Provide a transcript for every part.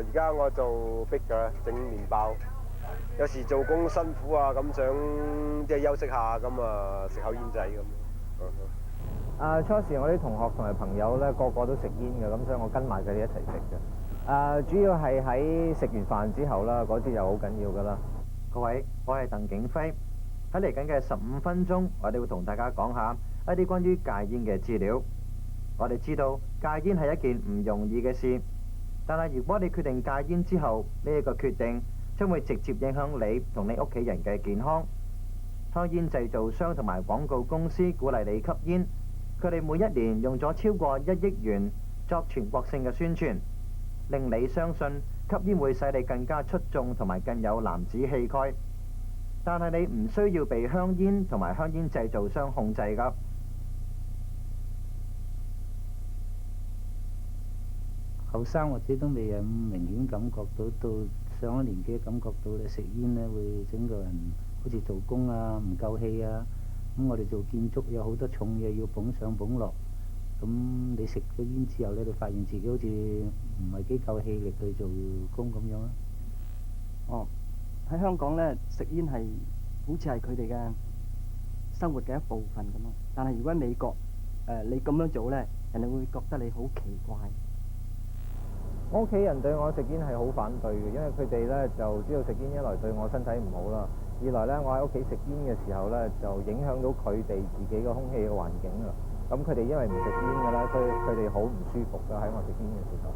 而家我做逼㗎，整麵包。有時做工辛苦啊，咁想即係休息下，咁啊食口煙仔咁。初時我啲同學同埋朋友咧，個個都食煙嘅，咁所以我跟埋佢哋一齊食嘅。主要係喺食完飯之後啦，嗰啲就好緊要噶啦。各位，我係鄧景輝，喺嚟緊嘅15分鐘，我哋會同大家講下一啲關於戒煙嘅資料。我哋知道戒煙係一件唔容易嘅事，但係如果你決定戒煙之後，呢一個決定將會直接影響你同你屋企人嘅健康。香煙製造商同埋廣告公司鼓勵你吸煙，佢哋每一年用咗超過1億元作全國性嘅宣傳，令你相信吸煙會使你更加出眾同埋更有男子氣概。但係你唔需要被香煙同埋香煙製造商控制㗎。後生或者都未有咁明顯感覺到上咗年紀感覺到你食煙咧會整個人好似做工啊唔夠氣啊。咁我哋做建築有好多重嘢要捧上捧落，咁你食咗煙之後咧，你發現自己好似唔係幾夠氣力去做工咁樣啊。哦，喺香港咧食煙係好似係佢哋嘅生活嘅一部分咁咯。但係如果喺美國，你咁樣做咧，人哋會覺得你好奇怪。我屋企人對我食煙係好反對嘅，因為佢哋咧就知道食煙一來對我身體唔好啦，二來咧我喺屋企食煙嘅時候咧就影響到佢哋自己個空氣嘅環境啊。咁佢哋因為唔食煙㗎啦，所以佢哋好唔舒服㗎喺我食煙嘅時候。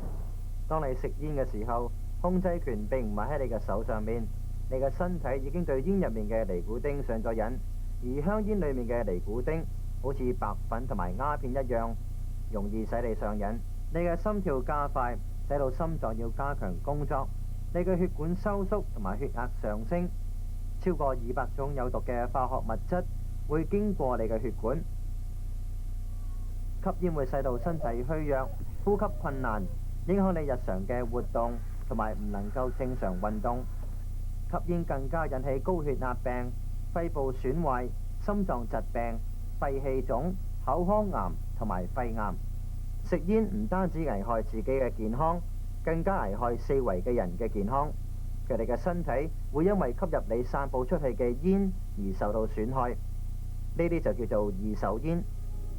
當你食煙嘅時候，控制權並唔係喺你嘅手上面，你嘅身體已經對煙入面嘅尼古丁上咗癮，而香煙裡面嘅尼古丁好似白粉同埋鴉片一樣，容易使你上癮。你嘅心跳加快，使到心臟要加強工作，你嘅血管收縮同埋血壓上升，超過200種有毒嘅化學物質會經過你嘅血管。吸煙會使到身體虛弱、呼吸困難，影響你日常嘅活動同埋唔能夠正常運動。吸煙更加引起高血壓病、肺部損壞、心臟疾病、肺氣腫、口腔癌同埋肺癌。食煙唔單止危害自己嘅健康，更加危害四圍嘅人嘅健康。佢哋嘅身體會因為吸入你散佈出去嘅煙而受到損害。呢啲就叫做二手煙。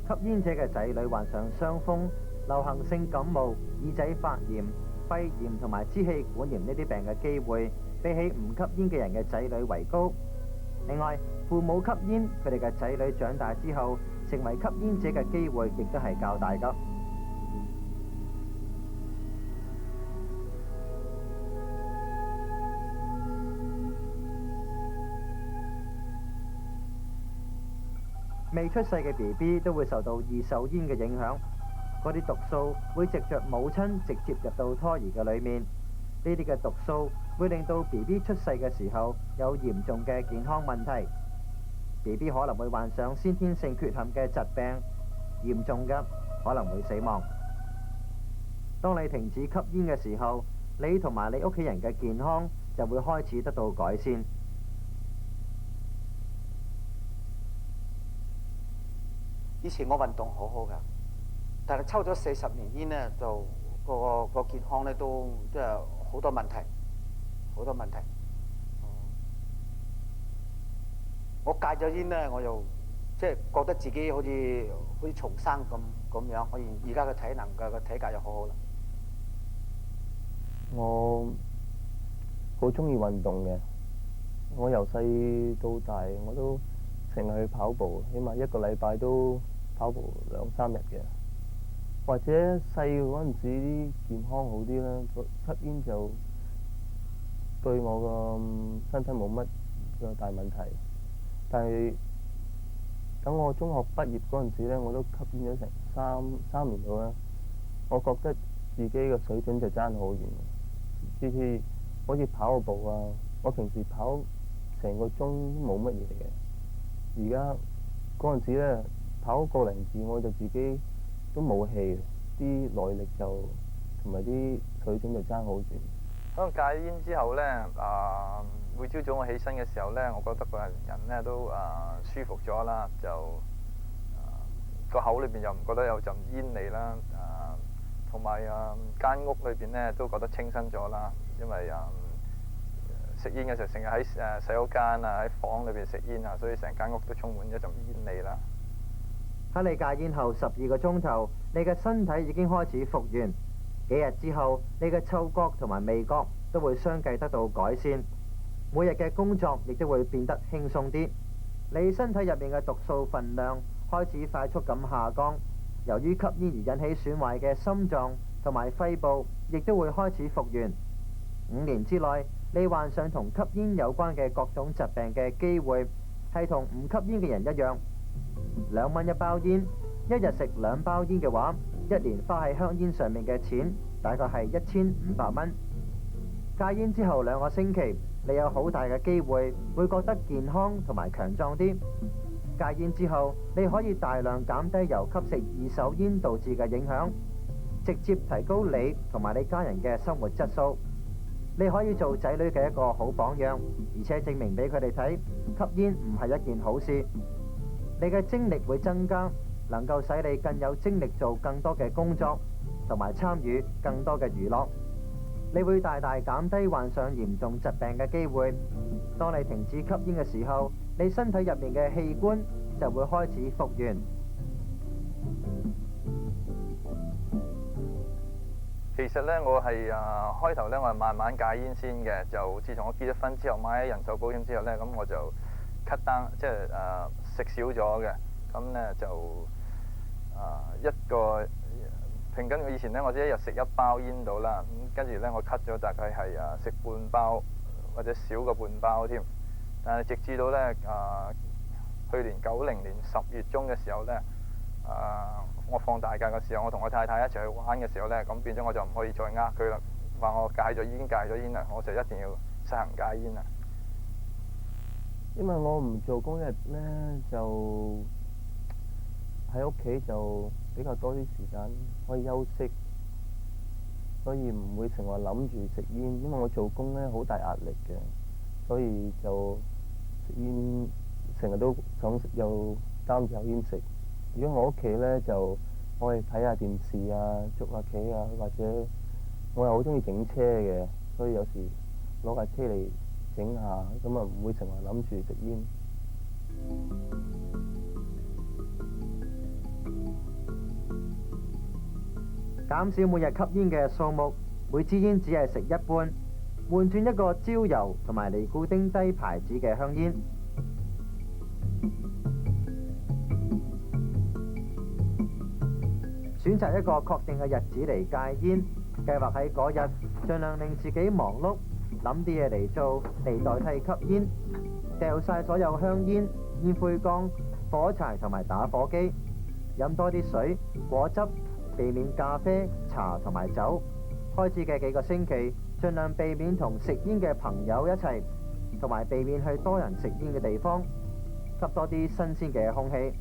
吸煙者嘅仔女患上傷風、流行性感冒、耳仔發炎、肺炎同埋支氣管炎呢啲病嘅機會，比起唔吸煙嘅人嘅仔女為高。另外，父母吸煙，佢哋嘅仔女長大之後成為吸煙者嘅機會亦都係較大㗎。未出世嘅 BB 都會受到二手煙嘅影響，嗰啲毒素會藉着母親直接入到胎兒嘅裏面，呢啲嘅毒素會令到 BB 出世嘅時候有嚴重嘅健康問題。BB 可能會患上先天性缺陷嘅疾病，嚴重嘅可能會死亡。當你停止吸煙嘅時候，你同埋你屋企人嘅健康就會開始得到改善。以前我運動好好噶，但係抽咗40年煙呢，就個健康呢都即係好多問題，好多問題。我戒咗煙呢，我又即係覺得自己好似重生咁樣。我而家嘅體能個體格又好好啦。我好中意運動嘅，我由細到大我都成日去跑步，起碼1個禮拜都跑步2、3日嘅。或者細嗰陣時啲健康好啲啦，吸煙就對我個身體冇乜個大問題。但係等我中學畢業嗰陣時咧，我都吸煙咗成三年到啦。我覺得自己個水準就爭好遠。次次好似跑個步啊，我平時跑成個鐘都冇乜嘢嘅。而家嗰陣時咧，跑個零字我就自己都冇氣，啲耐力就同埋啲水準就爭好遠。當戒煙之後咧，每朝早我起身嘅時候咧，我覺得個人咧都舒服咗啦，就個口裏邊又唔覺得有陣煙味啦，同同埋間屋裏邊咧都覺得清新咗啦，因為食煙嘅時候成日喺洗手間啊，喺房裏邊食煙啊，所以成間屋都充滿一陣煙味啦。喺你戒煙後12個鐘頭，你嘅身體已經開始復原。幾日之後，你嘅嗅覺同埋味覺都會相繼得到改善，每日嘅工作亦都會變得輕鬆啲。你身體入面嘅毒素分量開始快速咁下降，由於吸煙而引起損壞嘅心臟同埋肺部亦都會開始復原。5年之內，你患上同吸煙有關嘅各種疾病嘅機會係同唔吸煙嘅人一樣。2蚊一包煙，一日食2包煙嘅話，一年花喺香煙上面嘅錢大概係1500蚊。戒煙之後2個星期，你有好大嘅機會會覺得健康同埋強壯啲。戒煙之後，你可以大量減低由吸食二手煙導致嘅影響，直接提高你同埋你家人嘅生活質素。你可以做仔女嘅一個好榜樣，而且證明俾佢哋睇，吸煙唔係一件好事。你嘅精力會增加，能夠使你更有精力做更多嘅工作，同埋參與更多嘅娛樂。你會大大減低患上嚴重疾病嘅機會。當你停止吸煙嘅時候，你身體入面嘅器官就會開始復原。其實咧，我係開頭咧，我係慢慢戒煙先嘅。就自從我結咗婚之後，買咗人壽保險之後咧，咁我就 cut down，即係食少咗嘅。咁咧就一個平均，我以前咧，我一日食1包煙到啦。咁跟住咧，我 cut 咗大概係食半包或者少過半包添。但係直至到咧去年90年10月中嘅時候咧，我放大假嘅時候，我同我太太一齊去玩嘅時候咧，咁變咗我就唔可以再呃佢啦，話我戒咗煙啦，我就一定要實行戒煙啦。因為我唔做工日咧，就喺屋企就比較多啲時間可以休息，所以唔會成日諗住食煙。因為我做工咧好大壓力嘅，所以就食煙成日都想食，又擔住口煙食。如果我屋企咧，就我係睇下電視啊，捉下棋啊，或者我又好中意整車嘅，所以有時攞架車嚟整下，咁啊唔會成日諗住食煙。減少每日吸煙嘅數目，每支煙只係食一半，換轉一個焦油同埋尼古丁低牌子嘅香煙。選擇一個確定嘅日子嚟戒煙，計劃喺嗰日盡量令自己忙碌，諗啲嘢嚟做嚟代替吸煙，掉晒所有香煙、煙灰缸、火柴同埋打火機，飲多啲水、果汁，避免咖啡、茶同埋酒。開始嘅幾個星期，盡量避免同食煙嘅朋友一齊，同埋避免去多人食煙嘅地方，吸多啲新鮮嘅空氣。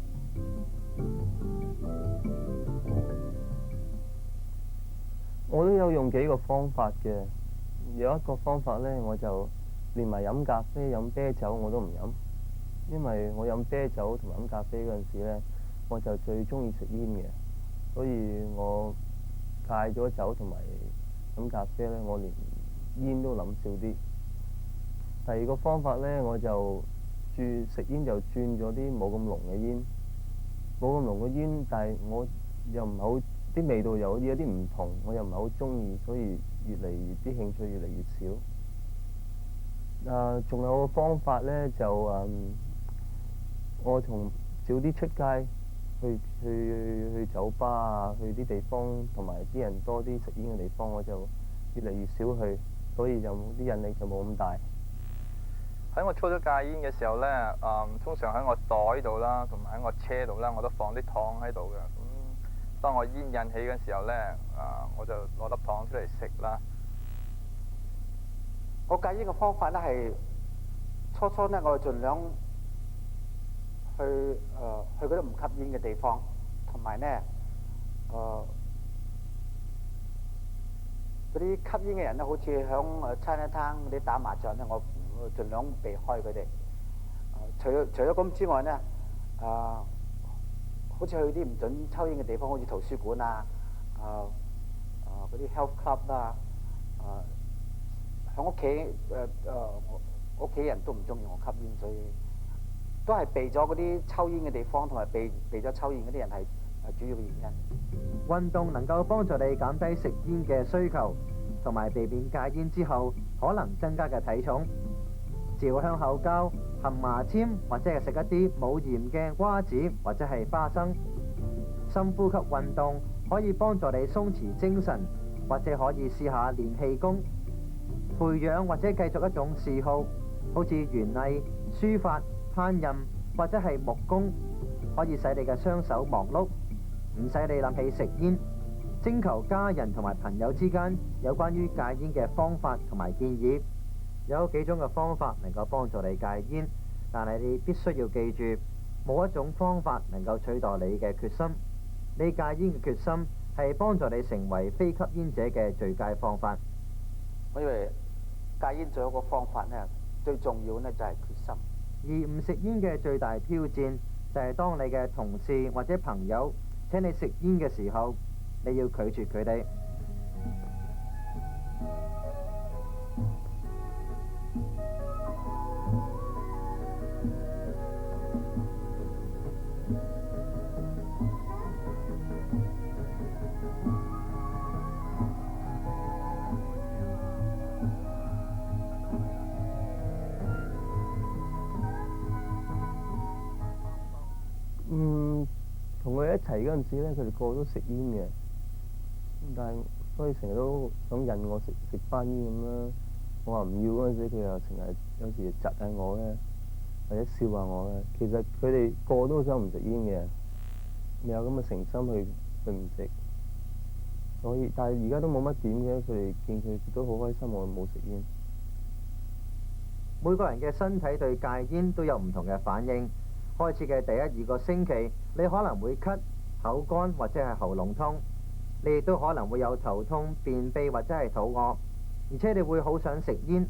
我都有用幾個方法嘅，有一個方法呢，我就連埋飲咖啡、飲啤酒我都唔飲，因為我飲啤酒同埋飲咖啡嗰陣時呢，我就最中意食煙嘅，所以我戒咗酒同埋飲咖啡呢，我連煙都諗少啲。第二個方法呢，我就食煙就轉咗啲冇咁濃嘅煙，冇咁濃嘅煙，但係我又唔係好。啲味道有啲唔同，我又唔係好中意，所以越嚟越啲興趣越嚟越少。仲有個方法呢，就我少啲出街，去酒吧啊，去啲地方同埋啲人多啲食煙嘅地方，我就越嚟越少去，所以就啲引力就冇咁大。喺我初咗戒煙嘅時候呢，通常喺我袋度啦，同埋喺我車度啦，我都放啲糖喺度嘅。當我煙引起嘅時候呢，我就攞粒糖出嚟食啦。我戒煙嘅方法呢係初呢，我盡量去嗰啲唔吸煙嘅地方，同埋呢嗰啲吸煙嘅人呢，好似響餐廳嗰啲打麻將呢，我盡量避開佢哋。除咗咁之外呢，好似去啲唔準抽煙嘅地方，好似圖書館啊、嗰啲 health club 啦，喺屋企屋企人都唔中意我吸煙，所以都係避咗嗰啲抽煙嘅地方，同埋避咗抽煙嗰啲人係主要嘅原因。運動能夠幫助你減低食煙嘅需求，同埋避免戒煙之後可能增加嘅體重。嚼香口膠、含牙籤或者係食一啲冇鹽嘅瓜子或者係花生。深呼吸運動可以幫助你鬆弛精神，或者可以試下練氣功。培養或者繼續一種嗜好，好似園藝、書法、烹飪或者係木工，可以使你嘅雙手忙碌，唔使你諗起食煙。徵求家人同埋朋友之間有關於戒煙嘅方法同埋建議。有幾種嘅方法能夠幫助你戒煙，但係你必須要記住，冇一種方法能夠取代你嘅決心。你戒煙嘅決心係幫助你成為非吸煙者嘅最佳方法。我以為戒煙最好個方法呢，最重要呢就係決心。而唔食煙嘅最大挑戰就係當你嘅同事或者朋友請你食煙嘅時候，你要拒絕佢哋。同佢哋一齊嗰陣時咧，佢哋個個都食煙嘅，但係所以成日都想引我食翻煙咁啦。我話唔要嗰陣時，佢又成日有時窒下我咧，或者笑下我咧。其實佢哋個個都想唔食煙嘅，未有咁嘅誠心去唔食。所以，但係而家都冇乜點嘅，佢哋見佢都好開心，我冇食煙。每個人嘅身體對戒煙都有唔同嘅反應。開始嘅第一2個星期，你可能會咳、口乾或者係喉嚨痛，你亦都可能會有頭痛、便秘或者係肚餓，而且你會好想食煙。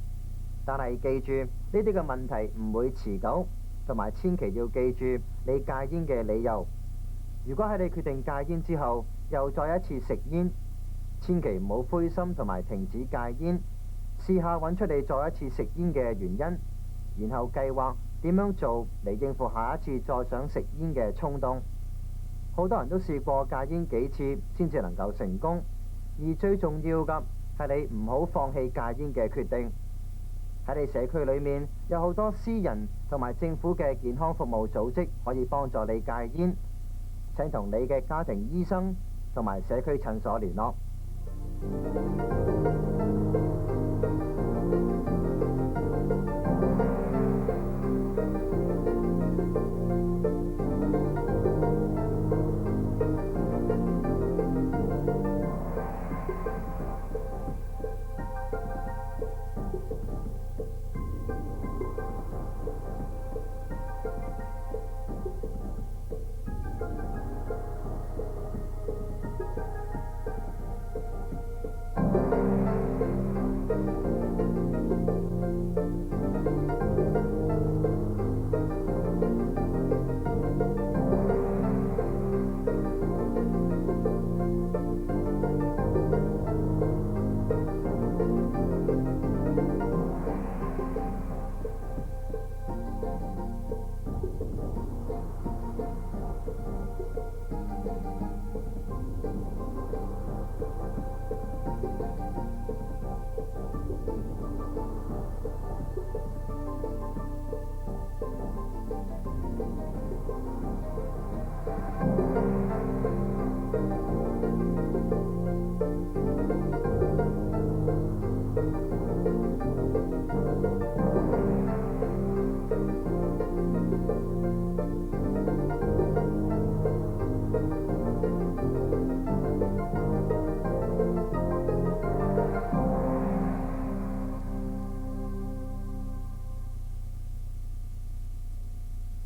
但係記住，呢啲嘅問題唔會持久，同埋千祈要記住你戒煙嘅理由。如果喺你決定戒煙之後，又再一次食煙，千祈唔好灰心同埋停止戒煙，試下揾出你再一次食煙嘅原因，然後計劃點樣做嚟應付下一次再想食煙嘅衝動。好多人都試過戒煙幾次先至能夠成功，而最重要嘅係你唔好放棄戒煙嘅決定。喺你社區裏面有好多私人同埋政府嘅健康服務組織可以幫助你戒煙，請同你嘅家庭醫生同埋社區診所聯絡。